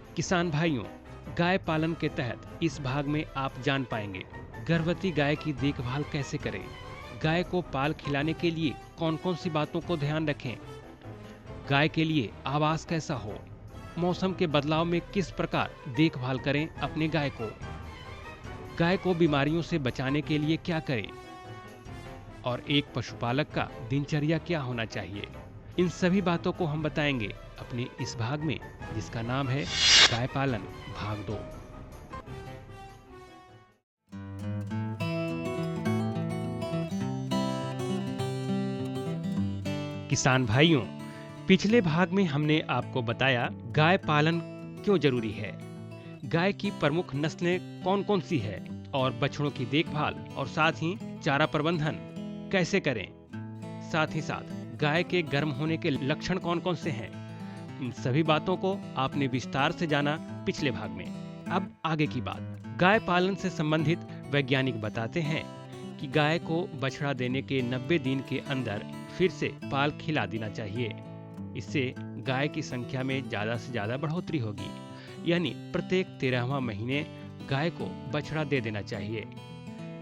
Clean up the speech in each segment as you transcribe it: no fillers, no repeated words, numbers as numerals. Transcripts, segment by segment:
किसान भाइयों, गाय पालन के तहत इस भाग में आप जान पाएंगे गर्भवती गाय की देखभाल कैसे करें, गाय को पाल खिलाने के लिए कौन कौन सी बातों को ध्यान रखें, गाय के लिए आवास कैसा हो, मौसम के बदलाव में किस प्रकार देखभाल करें अपने गाय को बीमारियों से बचाने के लिए क्या करें और एक पशुपालक का दिनचर्या क्या होना चाहिए। इन सभी बातों को हम बताएंगे अपने इस भाग में, जिसका नाम है गाय पालन भाग 2। किसान भाइयों, पिछले भाग में हमने आपको बताया गाय पालन क्यों जरूरी है, गाय की प्रमुख नस्लें कौन कौन सी है और बछड़ों की देखभाल और साथ ही चारा प्रबंधन कैसे करें। साथ ही साथ गाय के गर्म होने के लक्षण कौन कौन से हैं। इन सभी बातों को आपने विस्तार से जाना पिछले भाग में। अब आगे की बात। गाय पालन से संबंधित वैज्ञानिक बताते हैं कि गाय को बछड़ा देने के 90 दिन के अंदर फिर से पाल खिला देना चाहिए। इससे गाय की संख्या में ज्यादा से ज्यादा बढ़ोतरी होगी, यानी प्रत्येक 13वां महीने गाय को बछड़ा दे देना चाहिए।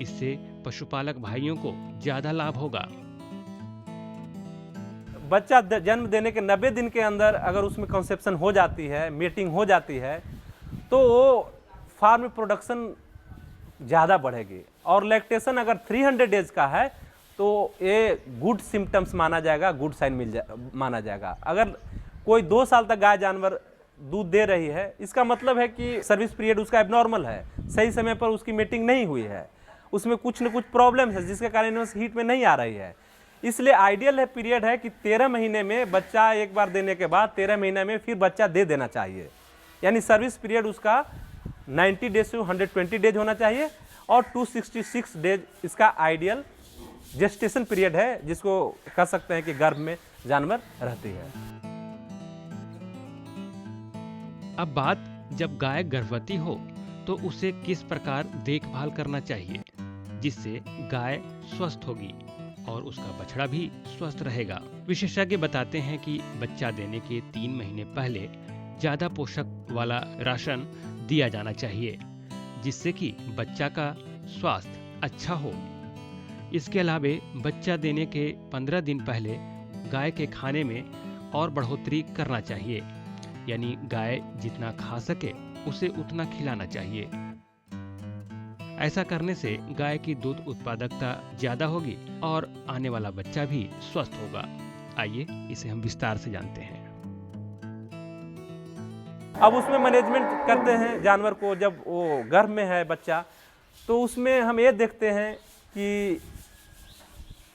इससे पशुपालक भाइयों को ज्यादा लाभ होगा। बच्चा जन्म देने के 90 दिन के अंदर अगर उसमें कंसेप्शन हो जाती है, मीटिंग हो जाती है, तो वो फार्म प्रोडक्शन ज़्यादा बढ़ेगी। और लैक्टेशन अगर 300 डेज का है तो ये गुड सिम्टम्स माना जाएगा, गुड साइन माना जाएगा। अगर कोई 2 साल तक गाय जानवर दूध दे रही है, इसका मतलब है कि सर्विस पीरियड उसका एबनॉर्मल है, सही समय पर उसकी मीटिंग नहीं हुई है, उसमें कुछ न कुछ प्रॉब्लम है जिसके कारण हीट में नहीं आ रही है। इसलिए आइडियल है पीरियड है कि 13 महीने में बच्चा एक बार देने के बाद 13 महीने में फिर बच्चा दे देना चाहिए। यानी सर्विस पीरियड उसका 90 डेज से 120 डेज होना चाहिए और 266 डेज इसका आइडियल जेस्टेशन पीरियड है, जिसको कह सकते हैं कि गर्भ में जानवर रहती है। अब बात जब गाय गर्भवती हो तो उसे किस प्रकार देखभाल करना चाहिए जिससे गाय स्वस्थ होगी और उसका बछड़ा भी स्वस्थ रहेगा। विशेषज्ञ बताते हैं कि बच्चा देने के 3 महीने पहले ज्यादा पोषक वाला राशन दिया जाना चाहिए, जिससे कि बच्चा का स्वास्थ्य अच्छा हो। इसके अलावा बच्चा देने के 15 दिन पहले गाय के खाने में और बढ़ोतरी करना चाहिए, यानी गाय जितना खा सके उसे उतना खिलाना चाहिए। ऐसा करने से गाय की दूध उत्पादकता ज्यादा होगी और आने वाला बच्चा भी स्वस्थ होगा। आइए इसे हम विस्तार से जानते हैं। अब उसमें मैनेजमेंट करते हैं जानवर को, जब वो गर्भ में है बच्चा, तो उसमें हम ये देखते हैं कि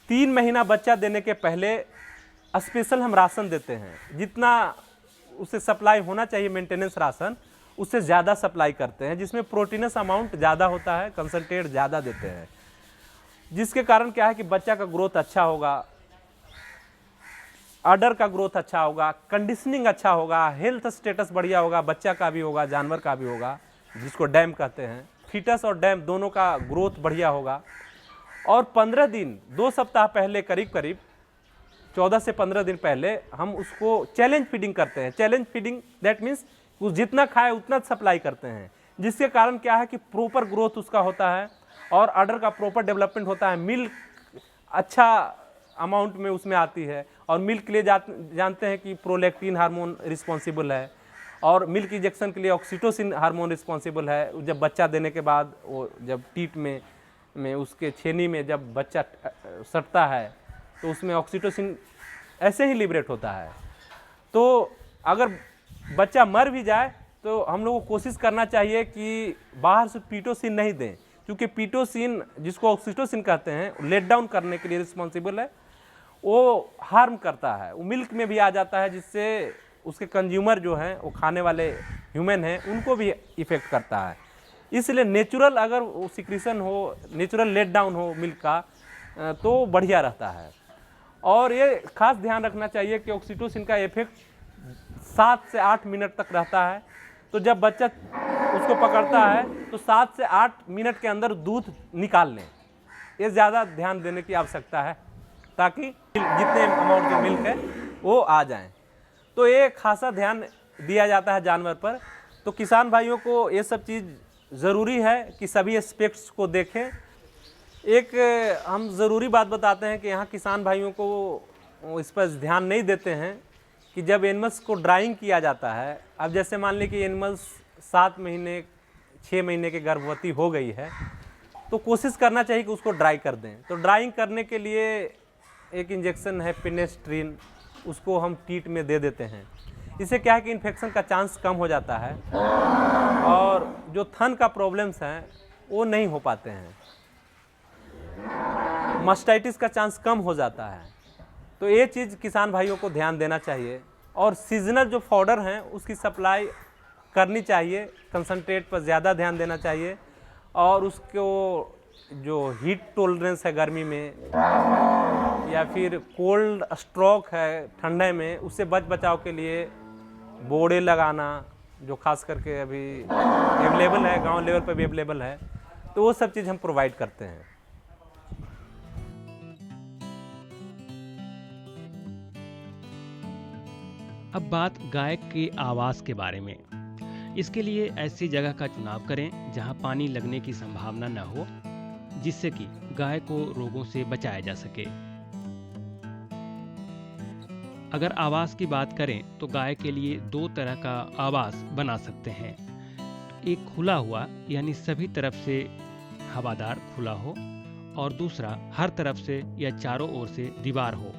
3 महीना बच्चा देने के पहले स्पेशल हम राशन देते हैं। जितना उसे सप्लाई होना चाहिए मेंटेनेंस राशन, उससे ज़्यादा सप्लाई करते हैं, जिसमें प्रोटीनस अमाउंट ज़्यादा होता है, कंसंट्रेट ज़्यादा देते हैं, जिसके कारण क्या है कि बच्चा का ग्रोथ अच्छा होगा, अडर का ग्रोथ अच्छा होगा, कंडीशनिंग अच्छा होगा, हेल्थ स्टेटस बढ़िया होगा, बच्चा का भी होगा, जानवर का भी होगा, जिसको डैम कहते हैं। फीटस और डैम दोनों का ग्रोथ बढ़िया होगा। और 15 दिन 2 सप्ताह पहले, करीब करीब 14 से 15 दिन पहले हम उसको चैलेंज फीडिंग करते हैं। चैलेंज फीडिंग दैट मीन्स वो जितना खाए उतना सप्लाई करते हैं, जिसके कारण क्या है कि प्रॉपर ग्रोथ उसका होता है और अडर का प्रॉपर डेवलपमेंट होता है। मिल्क अच्छा अमाउंट में उसमें आती है और मिल्क के लिए जानते हैं कि प्रोलैक्टिन हार्मोन रिस्पॉन्सिबल है और मिल्क इंजेक्शन के लिए ऑक्सीटोसिन हार्मोन रिस्पॉन्सिबल है। जब बच्चा देने के बाद वो जब टीट में उसके छेनी में जब बच्चा सटता है तो उसमें ऑक्सीटोसिन ऐसे ही लिबरेट होता है। तो अगर बच्चा मर भी जाए तो हम लोगों को कोशिश करना चाहिए कि बाहर से पीटोसिन नहीं दें, क्योंकि पीटोसिन, जिसको ऑक्सीटोसिन कहते हैं, लेट डाउन करने के लिए रिस्पॉन्सिबल है, वो हार्म करता है, वो मिल्क में भी आ जाता है, जिससे उसके कंज्यूमर जो हैं, वो खाने वाले ह्यूमन हैं, उनको भी इफेक्ट करता है। इसलिए नेचुरल अगर वो सिक्रीशन हो, नेचुरल लेट डाउन हो मिल्क का, तो बढ़िया रहता है। और ये खास ध्यान रखना चाहिए कि ऑक्सीटोसिन का इफेक्ट 7 से 8 मिनट तक रहता है। तो जब बच्चा उसको पकड़ता है तो 7 से 8 मिनट के अंदर दूध निकाल लें। ये ज़्यादा ध्यान देने की आवश्यकता है ताकि जितने अमाउंट की मिल्क है वो आ जाएं। तो ये खासा ध्यान दिया जाता है जानवर पर तो किसान भाइयों को ये सब चीज़ ज़रूरी है कि सभी एस्पेक्ट्स को देखें। एक हम ज़रूरी बात बताते हैं कि यहाँ किसान भाइयों को इस पर ध्यान नहीं देते हैं कि जब एनिमल्स को ड्राइंग किया जाता है, अब जैसे मान लें कि एनिमल्स 7 महीने 6 महीने के गर्भवती हो गई है, तो कोशिश करना चाहिए कि उसको ड्राई कर दें। तो ड्राइंग करने के लिए एक इंजेक्शन है पेनिस्ट्रीन, उसको हम टीट में दे देते हैं। इससे क्या है कि इन्फेक्शन का चांस कम हो जाता है और जो थन का प्रॉब्लम्स हैं वो नहीं हो पाते हैं, मास्टाइटिस का चांस कम हो जाता है। तो ये चीज़ किसान भाइयों को ध्यान देना चाहिए। और सीजनल जो फॉडर हैं उसकी सप्लाई करनी चाहिए, कंसंट्रेट पर ज़्यादा ध्यान देना चाहिए। और उसको जो हीट टॉलरेंस है गर्मी में या फिर कोल्ड स्ट्रोक है ठंडे में, उससे बचाव के लिए बोड़े लगाना, जो खास करके अभी अवेलेबल है, गांव लेवल पर भी अवेलेबल है, तो वो सब चीज़ हम प्रोवाइड करते हैं। अब बात गाय के आवास के बारे में। इसके लिए ऐसी जगह का चुनाव करें जहां पानी लगने की संभावना न हो, जिससे कि गाय को रोगों से बचाया जा सके। अगर आवास की बात करें तो गाय के लिए 2 तरह का आवास बना सकते हैं। एक खुला हुआ यानी सभी तरफ से हवादार खुला हो, और दूसरा हर तरफ से या चारों ओर से दीवार हो,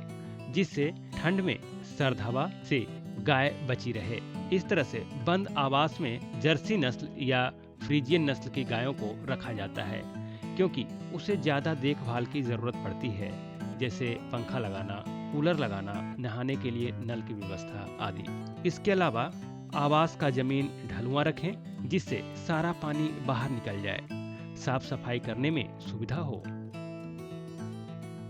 जिससे ठंड में सर्द हवा से गाय बची रहे। इस तरह से बंद आवास में जर्सी नस्ल या फ्रीजियन नस्ल की गायों को रखा जाता है, क्योंकि उसे ज़्यादा देखभाल की ज़रूरत पड़ती है, जैसे पंखा लगाना, कूलर लगाना, नहाने के लिए नल की व्यवस्था आदि। इसके अलावा आवास का जमीन ढलुआ रखें, जिससे सारा पानी बाहर निकल जाए, साफ सफाई करने में सुविधा हो।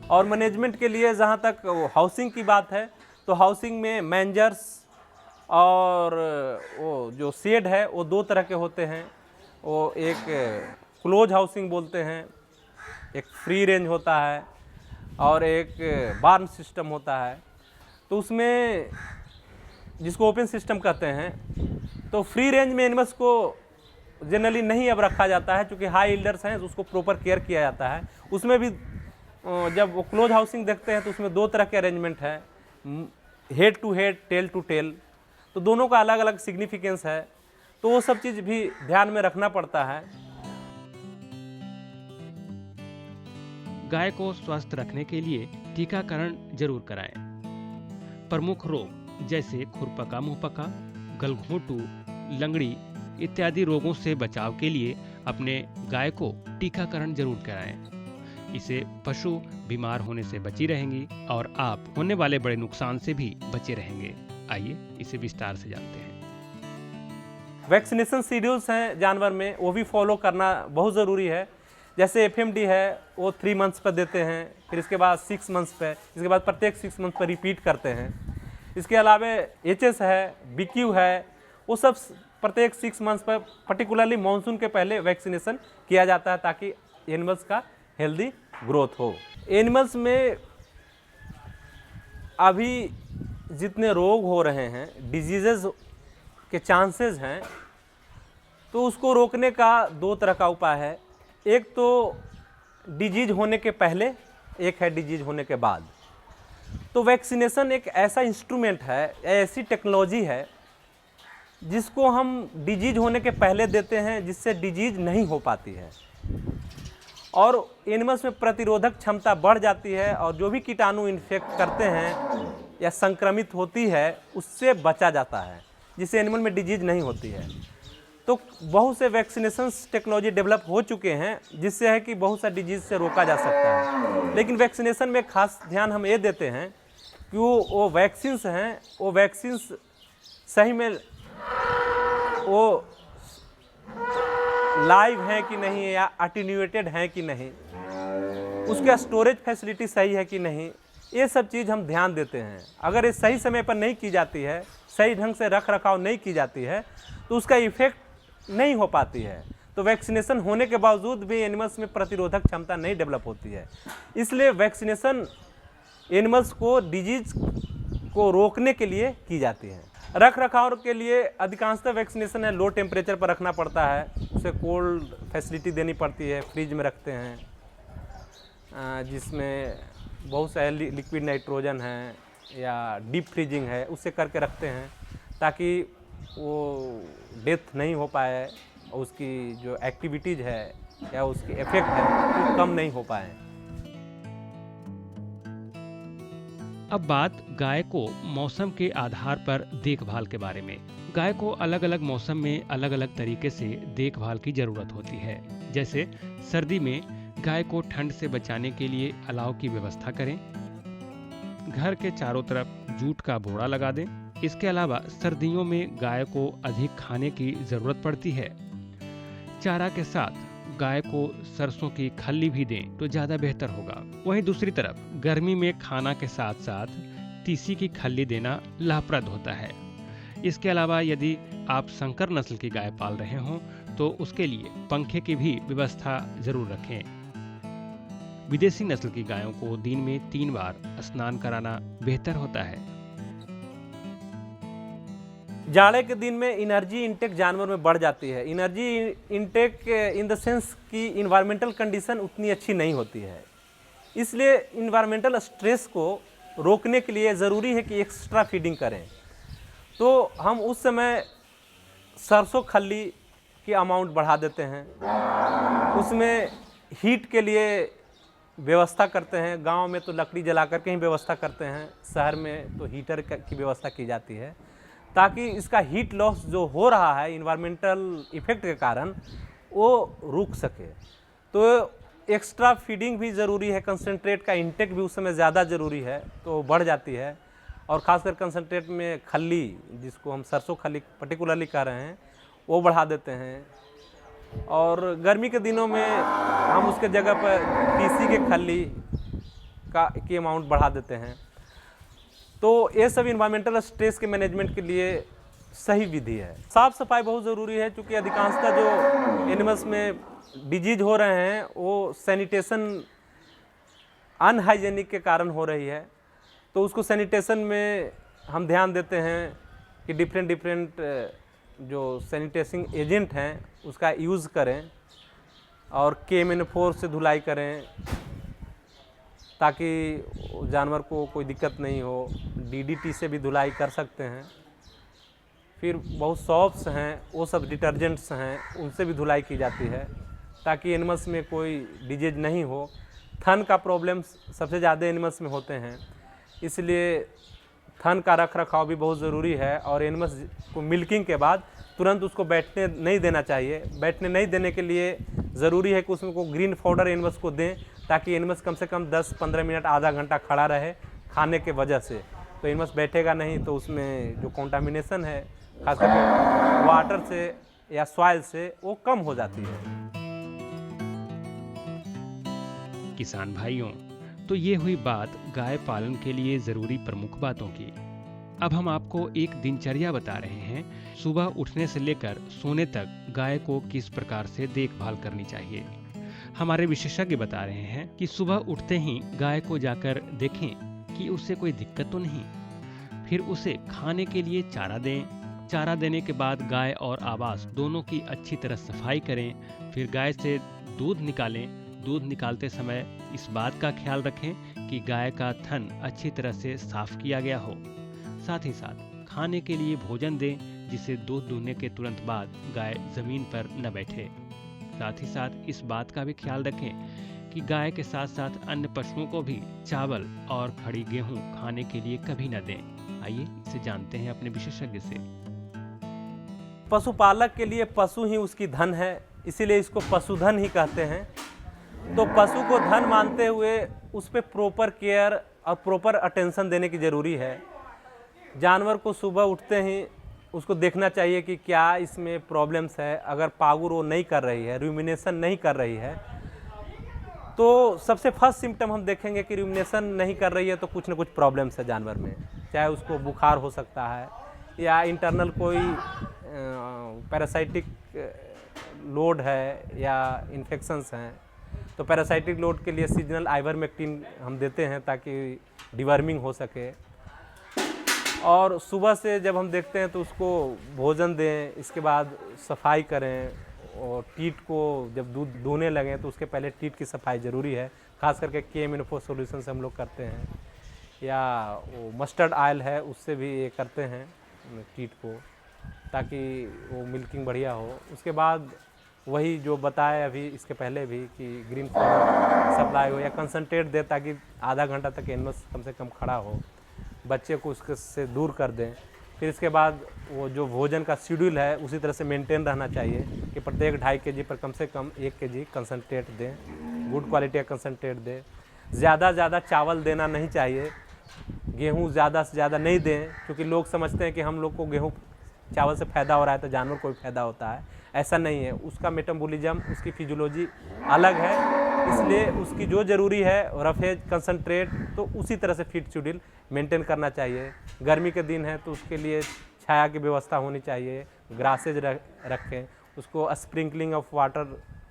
और मैनेजमेंट के लिए जहाँ तक हाउसिंग की बात है, तो हाउसिंग में मैंजर्स और वो जो शेड है वो 2 तरह के होते हैं। वो एक क्लोज हाउसिंग बोलते हैं, एक फ्री रेंज होता है और एक बार्न सिस्टम होता है। तो उसमें जिसको ओपन सिस्टम कहते हैं, तो फ्री रेंज में एनिमल्स को जनरली नहीं अब रखा जाता है, क्योंकि हाई इल्डर्स हैं, तो उसको प्रॉपर केयर किया जाता है। उसमें भी जब वो क्लोज हाउसिंग देखते हैं तो उसमें 2 तरह के अरेंजमेंट है, head to head, tail to tail, तो दोनों का अलग अलग सिग्निफिकेंस है। तो वो सब चीज़ भी ध्यान में रखना पड़ता है। गाय को स्वस्थ रखने के लिए टीकाकरण जरूर कराएं। प्रमुख रोग जैसे खुरपका, मुंहपका, गलघोंटू, लंगड़ी इत्यादि रोगों से बचाव के लिए अपने गाय को टीकाकरण जरूर कराएं। इससे पशु बीमार होने से बची रहेंगी और आप होने वाले बड़े नुकसान से भी बचे रहेंगे। आइए इसे विस्तार से जानते हैं। वैक्सीनेशन शेड्यूल्स हैं जानवर में, वो भी फॉलो करना बहुत ज़रूरी है। जैसे FMD है वो 3 मंथ्स पर देते हैं, फिर इसके बाद 6 मंथ्स पे, इसके बाद प्रत्येक 6 मंथ पर रिपीट करते हैं। इसके अलावा HS है, BQ है, वो सब प्रत्येक 6 मंथ्स पर, पर्टिकुलरली मानसून के पहले वैक्सीनेशन किया जाता है, ताकि एनिमल्स का हेल्दी ग्रोथ हो। एनिमल्स में अभी जितने रोग हो रहे हैं, डिजीज़ेज के चांसेस हैं, तो उसको रोकने का 2 तरह का उपाय है। एक तो डिजीज होने के पहले, एक है डिजीज होने के बाद। तो वैक्सीनेशन एक ऐसा इंस्ट्रूमेंट है, ऐसी टेक्नोलॉजी है जिसको हम डिजीज होने के पहले देते हैं, जिससे डिजीज नहीं हो पाती है और एनिमल्स में प्रतिरोधक क्षमता बढ़ जाती है, और जो भी कीटाणु इन्फेक्ट करते हैं या संक्रमित होती है उससे बचा जाता है, जिससे एनिमल में डिजीज नहीं होती है। तो बहुत से वैक्सीनेशन टेक्नोलॉजी डेवलप हो चुके हैं, जिससे है कि बहुत सा डिजीज से रोका जा सकता है। लेकिन वैक्सीनेशन में खास ध्यान हम ये देते हैं कि वो वैक्सीन्स हैं, वो वैक्सीन्स सही में वो लाइव हैं कि नहीं, या अटेन्यूएटेड हैं कि नहीं, उसका स्टोरेज फैसिलिटी सही है कि नहीं, ये सब चीज़ हम ध्यान देते हैं। अगर ये सही समय पर नहीं की जाती है, सही ढंग से रख रखाव नहीं की जाती है, तो उसका इफेक्ट नहीं हो पाती है। तो वैक्सीनेशन होने के बावजूद भी एनिमल्स में प्रतिरोधक क्षमता नहीं डेवलप होती है। इसलिए वैक्सीनेशन एनिमल्स को डिजीज को रोकने के लिए की जाती है। रख रखाव के लिए अधिकांशतः वैक्सीनेशन है लो टेम्परेचर पर रखना पड़ता है, उसे कोल्ड फैसिलिटी देनी पड़ती है, फ्रिज में रखते हैं जिसमें बहुत सारे लिक्विड नाइट्रोजन है या डीप फ्रीजिंग है, उससे करके रखते हैं ताकि वो डेथ नहीं हो पाए और उसकी जो एक्टिविटीज़ है या उसकी इफेक्ट है वो कम नहीं हो पाए। अब बात गाय को मौसम के आधार पर देखभाल के बारे में। गाय को अलग अलग मौसम में अलग अलग तरीके से देखभाल की जरूरत होती है। जैसे सर्दी में गाय को ठंड से बचाने के लिए अलाव की व्यवस्था करें, घर के चारों तरफ जूट का बोरा लगा दें। इसके अलावा सर्दियों में गाय को अधिक खाने की जरूरत पड़ती है, चारा के साथ गाय को सरसों की खल्ली भी दें तो ज्यादा बेहतर होगा। वहीं दूसरी तरफ गर्मी में खाना के साथ साथ तीसी की खल्ली देना लाभप्रद होता है। इसके अलावा यदि आप संकर नस्ल की गाय पाल रहे हों तो उसके लिए पंखे की भी व्यवस्था जरूर रखें। विदेशी नस्ल की गायों को दिन में 3 बार स्नान कराना बेहतर होता है। जाड़े के दिन में एनर्जी इंटेक जानवर में बढ़ जाती है। Energy intake in the sense कि इन्वायरमेंटल कंडीशन उतनी अच्छी नहीं होती है, इसलिए इन्वायरमेंटल स्ट्रेस को रोकने के लिए ज़रूरी है कि एक्स्ट्रा फीडिंग करें। तो हम उस समय सरसों खल्ली की अमाउंट बढ़ा देते हैं, उसमें हीट के लिए व्यवस्था करते हैं। गांव में तो लकड़ी जला करके ही व्यवस्था करते हैं, शहर में तो हीटर की व्यवस्था की जाती है ताकि इसका हीट लॉस जो हो रहा है इन्वायरमेंटल इफेक्ट के कारण वो रुक सके। तो एक्स्ट्रा फीडिंग भी ज़रूरी है, कंसंट्रेट का इंटेक भी उस समय ज़्यादा ज़रूरी है तो बढ़ जाती है। और ख़ासकर कंसंट्रेट में खल्ली, जिसको हम सरसों खल्ली पर्टिकुलरली कह रहे हैं, वो बढ़ा देते हैं। और गर्मी के दिनों में हम उसके जगह पर तीसी के खल्ली की अमाउंट बढ़ा देते हैं। तो ये सब इन्वायरमेंटल स्ट्रेस के मैनेजमेंट के लिए सही विधि है। साफ़ सफाई बहुत ज़रूरी है क्योंकि अधिकांशतः जो एनिमल्स में डिजीज हो रहे हैं वो सैनिटेशन अनहाइजेनिक के कारण हो रही है। तो उसको सैनिटेशन में हम ध्यान देते हैं कि डिफरेंट जो सैनिटेशन एजेंट हैं उसका यूज़ करें और KMN4 से धुलाई करें ताकि जानवर को कोई दिक्कत नहीं हो। DDT से भी धुलाई कर सकते हैं। फिर बहुत सॉप्स हैं, वो सब डिटर्जेंट्स हैं, उनसे भी धुलाई की जाती है ताकि एनिमल्स में कोई डिजीज नहीं हो। थन का प्रॉब्लम्स सबसे ज़्यादा एनिमल्स में होते हैं, इसलिए थन का रख रखाव भी बहुत ज़रूरी है। और एनिमल्स को मिल्किंग के बाद तुरंत उसको बैठने नहीं देना चाहिए। बैठने नहीं देने के लिए ज़रूरी है कि उसमें को ग्रीन पाउडर एनिमल्स को दें ताकि एनिमल्स कम से कम 10-15 मिनट आधा घंटा खड़ा रहे खाने के वजह से। तो एनिमल्स बैठेगा नहीं तो उसमें जो कॉन्टामिनेशन है खास करके वाटर से या सॉइल से वो कम हो जाती है। किसान भाइयों, तो ये हुई बात गाय पालन के लिए जरूरी प्रमुख बातों की। अब हम आपको एक दिनचर्या बता रहे हैं। सुबह उठने से लेकर सोने तक गाय को किस प्रकार से देखभाल करनी चाहिए। हमारे विशेषज्ञ बता रहे हैं कि सुबह उठते ही गाय को जाकर देखें कि उससे कोई दिक्कत तो नहीं। फिर उसे खाने के लिए चारा दें। चारा देने के बाद गाय और आवास दोनों की अच्छी तरह सफाई करें। फिर गाय से दूध निकालें। दूध निकालते समय इस बात का ख्याल रखें कि गाय का थन अच्छी तरह से साफ किया गया हो। साथ ही साथ खाने के लिए भोजन दें जिससे दूध दूहने के तुरंत बाद गाय जमीन पर न बैठे। साथ ही साथ इस बात का भी ख्याल रखें कि गाय के साथ साथ अन्य पशुओं को भी चावल और खड़ी गेहूं खाने के लिए कभी न दें। आइए इसे जानते हैं अपने विशेषज्ञ से। पशुपालक के लिए पशु ही उसकी धन है, इसीलिए इसको पशुधन ही कहते हैं। तो पशु को धन मानते हुए उस पर प्रॉपर केयर और प्रॉपर अटेंशन देने की ज़रूरी है। जानवर को सुबह उठते ही उसको देखना चाहिए कि क्या इसमें प्रॉब्लम्स है। अगर पागुर वो नहीं कर रही है, रूमिनेशन नहीं कर रही है, तो सबसे फर्स्ट सिम्टम हम देखेंगे कि रूमिनेशन नहीं कर रही है तो कुछ ना कुछ प्रॉब्लम्स है जानवर में। चाहे उसको बुखार हो सकता है या इंटरनल कोई पैरासाइटिक लोड है या इन्फेक्शंस हैं। तो पैरासाइटिक लोड के लिए सीजनल आइवरमेक्टिन हम देते हैं ताकि डिवर्मिंग हो सके। और सुबह से जब हम देखते हैं तो उसको भोजन दें, इसके बाद सफाई करें। और टीट को जब दूध दूहने लगें तो उसके पहले टीट की सफाई ज़रूरी है, खास करके केम इन्फो सोल्यूशन से हम लोग करते हैं, या वो मस्टर्ड ऑयल है उससे भी ये करते हैं टीट को, ताकि वो मिल्किंग बढ़िया हो। उसके बाद वही जो बताया अभी इसके पहले भी कि ग्रीन फॉर्म सप्लाई हो या कंसनट्रेट दे, ताकि आधा घंटा तक एनिमल्स कम से कम खड़ा हो, बच्चे को उसके से दूर कर दें। फिर इसके बाद वो जो भोजन का शेड्यूल है उसी तरह से मेंटेन रहना चाहिए कि प्रत्येक 2.5 kg पर कम से कम 1 kg कंसनट्रेट दें, गुड क्वालिटी का कंसनट्रेट दें। ज़्यादा चावल देना नहीं चाहिए, गेहूँ ज़्यादा से ज़्यादा नहीं दें, क्योंकि लोग समझते हैं कि हम लोग को गेहूँ चावल से फ़ायदा हो रहा है तो जानवर को भी फ़ायदा होता है। ऐसा नहीं है, उसका मेटाबॉलिज्म, उसकी फिजियोलॉजी अलग है, इसलिए उसकी जो ज़रूरी है रफेज कंसनट्रेट तो उसी तरह से फीड शेड्यूल मेंटेन करना चाहिए। गर्मी के दिन है तो उसके लिए छाया की व्यवस्था होनी चाहिए, ग्रासेज रखें, उसको स्प्रिंकलिंग ऑफ वाटर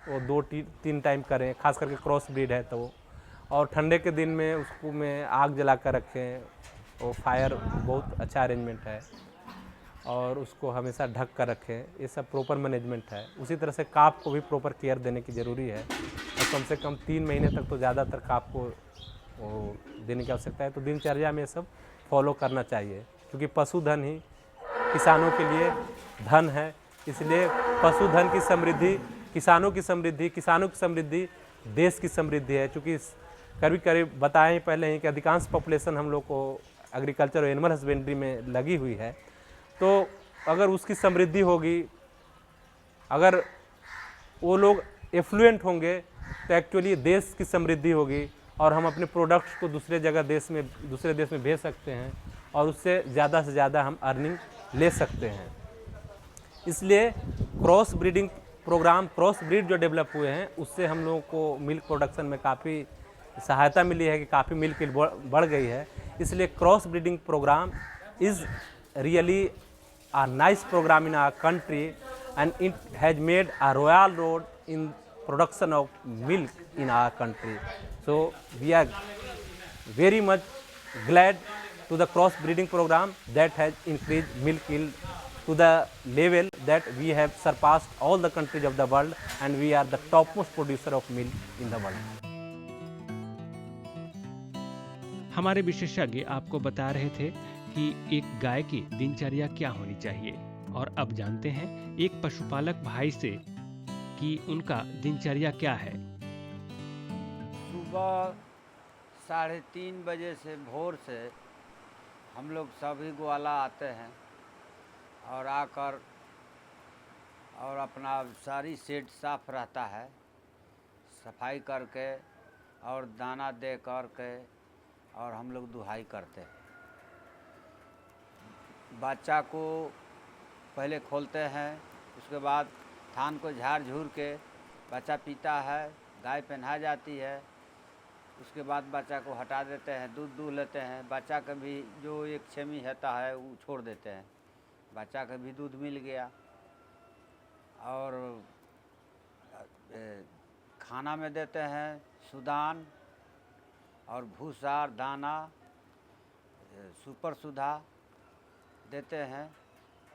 वो 2-3 टाइम करें, खास करके क्रॉस ब्रीड है तो। और ठंडे के दिन में उसको में आग जला कर रखें, वो फायर बहुत अच्छा अरेंजमेंट है, और उसको हमेशा ढक कर रखें। ये सब प्रॉपर मैनेजमेंट है। उसी तरह से काफ को भी प्रॉपर केयर देने की ज़रूरी है, और कम से कम 3 महीने तक तो ज़्यादातर काफ को वो देने की आवश्यकता है। तो दिनचर्या में सब फॉलो करना चाहिए, क्योंकि पशुधन ही किसानों के लिए धन है। इसलिए पशुधन की समृद्धि किसानों की समृद्धि देश की समृद्धि है। क्योंकि करीब बताएं पहले ही कि अधिकांश पॉपुलेशन हम लोग को एग्रीकल्चर और एनिमल हस्बेंड्री में लगी हुई है। तो अगर उसकी समृद्धि होगी, अगर वो लोग एफ्लुएंट होंगे तो एक्चुअली देश की समृद्धि होगी, और हम अपने प्रोडक्ट्स को दूसरे देश में भेज सकते हैं, और उससे ज़्यादा से ज़्यादा हम अर्निंग ले सकते हैं। इसलिए क्रॉस ब्रीड जो डेवलप हुए हैं उससे हम लोगों को मिल्क प्रोडक्शन में काफ़ी सहायता मिली है, कि काफ़ी मिल्क बढ़ गई है। इसलिए cross breeding programme is really a nice program in our country, and it has made a royal role in production of milk in our country. So we are very much glad to the cross breeding program that has increased milk yield to the level that we have surpassed all the countries of the world, and we are the topmost producer of milk in the world. हमारे विशेषज्ञ आपको बता रहे थे कि एक गाय की दिनचर्या क्या होनी चाहिए, और अब जानते हैं एक पशुपालक भाई से कि उनका दिनचर्या क्या है। सुबह 3:30 बजे से भोर से हम लोग सभी ग्वाला आते हैं, और आकर और अपना सारी शेड साफ रहता है, सफाई करके और दाना दे करके और हम लोग दुहाई करते हैं। बच्चा को पहले खोलते हैं, उसके बाद थान को झाड़ झूर के बच्चा पीता है, गाय पहना जाती है, उसके बाद बच्चा को हटा देते हैं, दूध दूह लेते हैं। बच्चा का भी जो एक छेमी रहता है वो छोड़ देते हैं, बच्चा का भी दूध मिल गया। और खाना में देते हैं सुदान और भूसा दाना, सुपर सुधा देते हैं।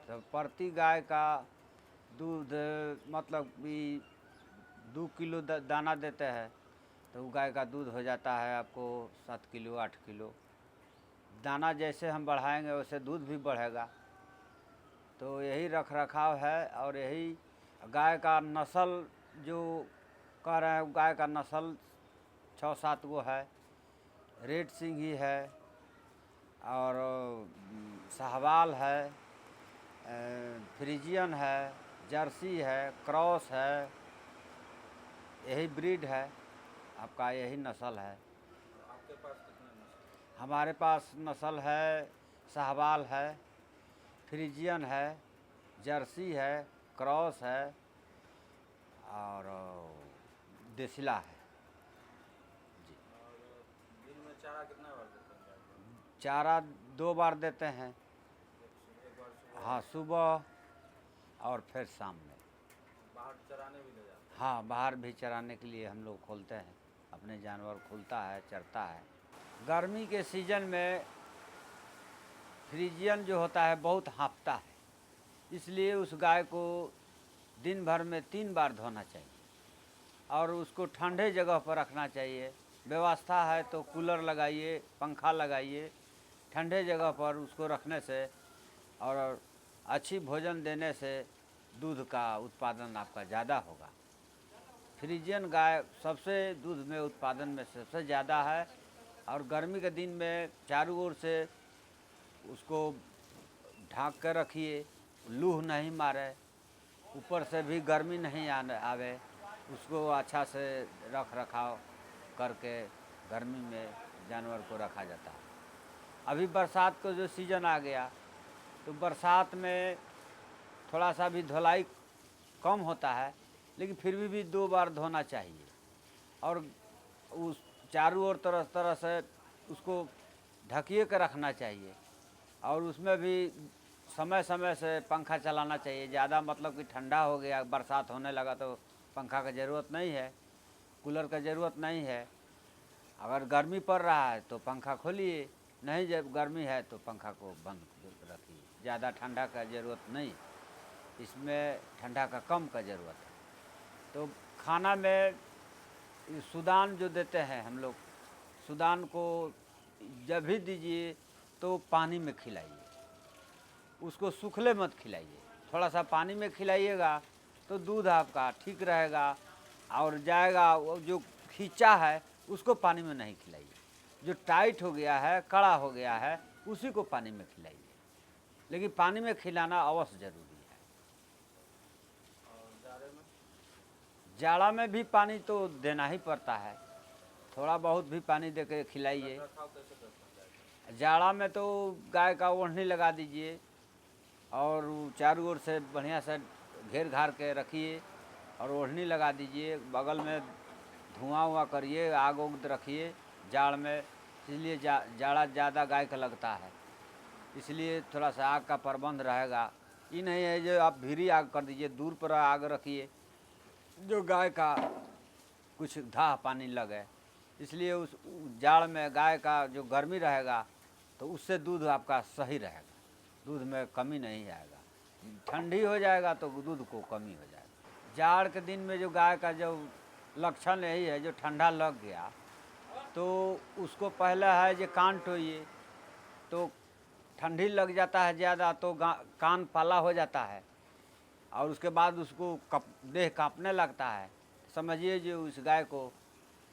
तो प्रति गाय का दूध मतलब कि 2 किलो दाना देते हैं, तो गाय का दूध हो जाता है आपको 7 किलो 8 किलो। दाना जैसे हम बढ़ाएंगे वैसे दूध भी बढ़ेगा। तो यही रख रखाव है। और यही गाय का नस्ल जो कह रहे हैं, गाय का नस्ल 6-7 गो है। रेड सिंह ही है, और साहवाल है, फ्रीजियन है, जर्सी है, क्रॉस है, यही ब्रीड है आपका, यही नस्ल है। आपके पास कितने नस्ल? हमारे पास नस्ल है, साहवाल है, फ्रीजियन है, जर्सी है, क्रॉस है और देसिला है। दिन में चारा कितना बार देते हैं गाय को? चारा 2 बार देते हैं, एक बार सुबह, हाँ सुबह और फिर शाम में। बाहर चराने भी ले जाते हैं? हाँ, बाहर भी चराने के लिए हम लोग खोलते हैं, अपने जानवर खुलता है, चरता है। गर्मी के सीजन में फ्रीजियन जो होता है बहुत हाँफता है, इसलिए उस गाय को दिन भर में 3 बार धोना चाहिए और उसको ठंडे जगह पर रखना चाहिए। व्यवस्था है तो कूलर लगाइए, पंखा लगाइए, ठंडे जगह पर उसको रखने से और अच्छी भोजन देने से दूध का उत्पादन आपका ज़्यादा होगा। फ्रीजियन गाय सबसे दूध में उत्पादन में सबसे ज़्यादा है और गर्मी के दिन में चारों ओर से उसको ढाँक कर रखिए, लूह नहीं मारे, ऊपर से भी गर्मी नहीं आवे, उसको अच्छा से रख रखाव करके गर्मी में जानवर को रखा जाता है। अभी बरसात को जो सीज़न आ गया तो बरसात में थोड़ा सा भी धुलाई कम होता है, लेकिन फिर भी 2 बार धोना चाहिए और उस चारों ओर तरह तरह से उसको ढकिए के रखना चाहिए और उसमें भी समय समय से पंखा चलाना चाहिए। ज़्यादा मतलब कि ठंडा हो गया, बरसात होने लगा तो पंखा का ज़रूरत नहीं है, कूलर का ज़रूरत नहीं है। अगर गर्मी पड़ रहा है तो पंखा खोलिए, नहीं जब गर्मी है तो पंखा को बंद रखिए। ज़्यादा ठंडा का ज़रूरत नहीं, इसमें ठंडा का कम का ज़रूरत है। तो खाना में सूदान जो देते हैं हम लोग, सूदान को जब भी दीजिए तो पानी में खिलाइए, उसको सूखले मत खिलाइए। थोड़ा सा पानी में खिलाइएगा तो दूध आपका ठीक रहेगा और जाएगा। वो जो खींचा है उसको पानी में नहीं खिलाइए, जो टाइट हो गया है, कड़ा हो गया है, उसी को पानी में खिलाइए, लेकिन पानी में खिलाना अवश्य ज़रूरी है। और जाड़े में जाड़ा में भी पानी तो देना ही पड़ता है, थोड़ा बहुत भी पानी दे के खिलाइए। रखाव कैसे करते हैं गाय का? जाड़ा में तो गाय का ओढ़नी लगा दीजिए और चारों ओर से बढ़िया से घेर घार के रखिए और ओढ़नी लगा दीजिए। बगल में धुआं करिए, आग उग रखिए जाड़ में, इसलिए जाड़ा ज़्यादा गाय का लगता है, इसलिए थोड़ा सा आग का प्रबंध रहेगा। ये नहीं है जो आप भीरी आग कर दीजिए, दूर पर आग रखिए जो गाय का कुछ दाह पानी लगे। इसलिए उस जाड़ में गाय का जो गर्मी रहेगा तो उससे दूध आपका सही रहेगा, दूध में कमी नहीं आएगा। ठंडी हो जाएगा तो दूध को कमी हो जाएगा। जाड़ के दिन में जो गाय का जो लक्षण यही है, जो ठंडा लग गया तो उसको पहले है जो कान टोइए, तो ठंडी लग जाता है ज़्यादा तो कान पाला हो जाता है और उसके बाद उसको देह कांपने लगता है। समझिए जो उस गाय को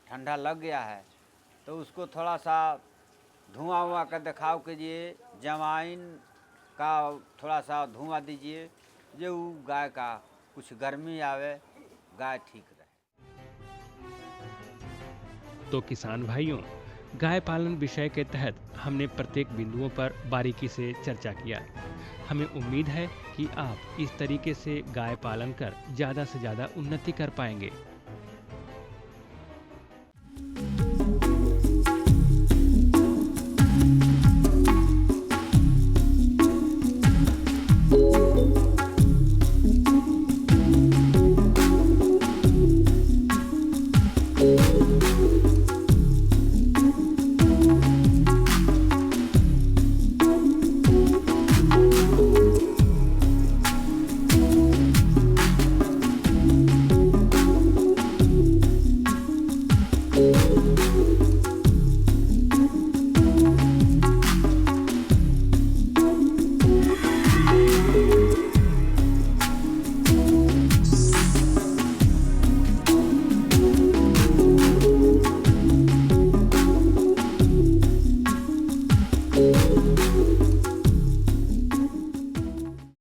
ठंडा लग गया है तो उसको थोड़ा सा धुआं का दिखाव कीजिए, जमाइन का थोड़ा सा धुआं दीजिए, जो गाय का कुछ गर्मी आवे, गाय ठीक रहे। तो किसान भाइयों, गाय पालन विषय के तहत हमने प्रत्येक बिंदुओं पर बारीकी से चर्चा किया। हमें उम्मीद है कि आप इस तरीके से गाय पालन कर ज़्यादा से ज़्यादा उन्नति कर पाएंगे